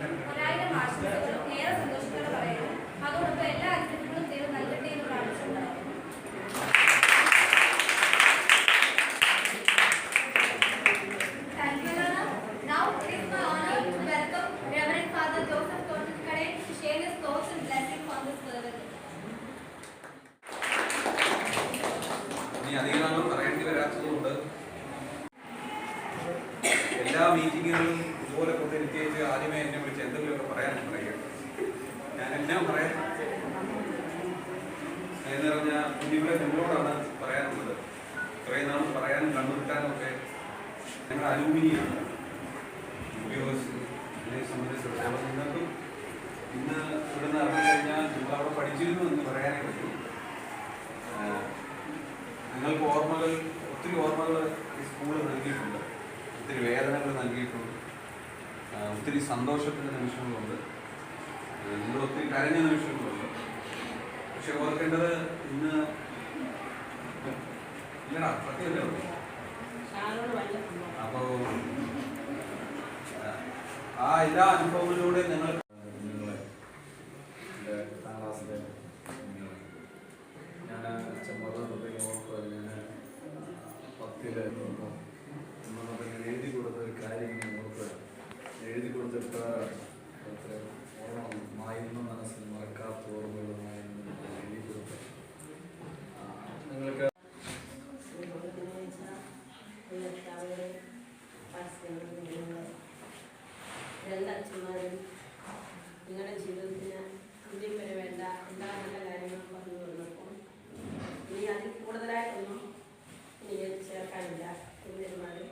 1000 ആശംസകളും ഏറെ സന്തോഷത്തോടെ പറയുന്നു. അതോടൊപ്പം എല്ലാ അനുഗ്രഹങ്ങളും ദൈവം നൽകട്ടെ എന്ന് പ്രാർത്ഥിച്ചുണ്ടായിരുന്നു. Now it is my honor to welcome Reverend Father Joseph Tornakade to share his thoughts and blessings on this service. എല്ലാ മീറ്റിങ്ങുകളിലും ഇതുപോലെ കൊണ്ടിരുത്തിയേച്ച് ആദ്യമേ എന്നെ വിളിച്ച് എന്തെങ്കിലുമൊക്കെ പറയാനും പറയുക. ഞാൻ എല്ലാം പറയാം എന്ന് പറഞ്ഞാൽ കുഞ്ഞുങ്ങളെ നിങ്ങളോടാണ് പറയാനുള്ളത്. ഇത്രയും നാൾ പറയാനും കണ്ടുകിട്ടാനും ഒക്കെ ഞങ്ങളുടെ അലൂമിനിയാണ് ഉദ്യോഗസ്ഥനെ സംബന്ധിച്ചിടത്തോളം. നിങ്ങൾക്കും ഇന്ന് ഇവിടെ നിന്ന് ഇറങ്ങിക്കഴിഞ്ഞാൽ നിങ്ങൾ അവിടെ പഠിച്ചിരുന്നു എന്ന് പറയാനേ പറ്റൂ. നിങ്ങൾക്ക് ഓർമ്മകൾ, ഒത്തിരി ഓർമ്മകൾ ഈ സ്കൂള് നൽകിയിട്ടുണ്ട്, ഒത്തിരി വേദനകൾ നൽകിയിട്ടുണ്ട്, ഒത്തിരി സന്തോഷത്തിൻ്റെ നിമിഷങ്ങളുണ്ട്, നിങ്ങൾ ഒത്തിരി കരഞ്ഞ നിമിഷങ്ങളുണ്ട്. പക്ഷെ ഓർക്കേണ്ടത് ഇന്ന് ഇല്ലടാ സത്യമല്ലേ ഉള്ളൂ. അപ്പോൾ ആ എല്ലാ അനുഭവങ്ങളിലൂടെ നിങ്ങൾ എഴുതി കൊടുത്ത ഒരു കാര്യം ഓർക്കുക. എഴുതി കൊടുത്തിട്ട ഓർമ്മ മനസ്സിൽ മറക്കാത്ത ഓർമ്മകളുമായിരുന്നു എഴുതി കൊടുത്ത നിങ്ങൾക്ക് രണ്ടച്ഛന്മാരും നിങ്ങളുടെ ജീവിതത്തിന് ഇന്ത്യ വരെ വേണ്ട എല്ലാ നല്ല കാര്യങ്ങളും പറഞ്ഞു വന്നപ്പോൾ ഇനി അതിൽ കൂടുതലായിട്ടൊന്നും ഇനി ചേർക്കാനില്ല. എന്നിരുന്നാലും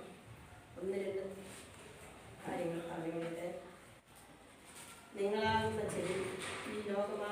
ഒന്ന് രണ്ട് കാര്യങ്ങൾ പറഞ്ഞുകൊണ്ട് നിങ്ങളാകുന്ന ചെടി ഈ ലോകമാ